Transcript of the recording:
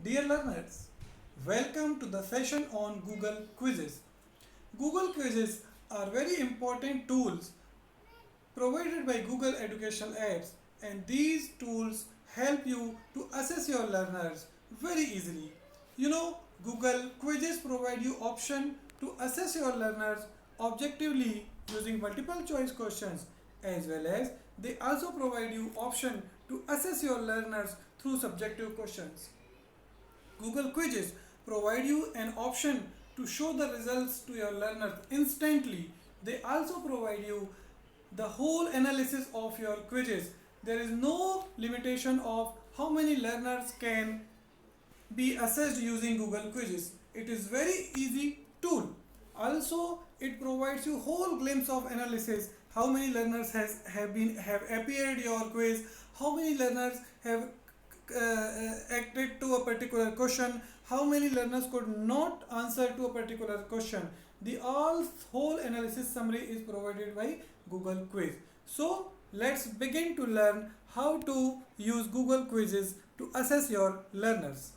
Dear learners, welcome to the session on Google Quizzes. Google Quizzes are very important tools provided by Google Educational Apps, and these tools help you to assess your learners very easily. Google Quizzes provide you option to assess your learners objectively using multiple choice questions, as well as they also provide you option to assess your learners through subjective questions. Google Quizzes provide you an option to show the results to your learners instantly. They also provide you the whole analysis of your quizzes. There is no limitation of how many learners can be assessed using Google Quizzes. It is very easy tool. Also, it provides you whole glimpse of analysis. How many learners have appeared your quiz? How many learners have acted to a particular question? How many learners could not answer to a particular question? The all whole analysis summary is provided by Google Quiz. So let's begin to learn how to use Google Quizzes to assess your learners.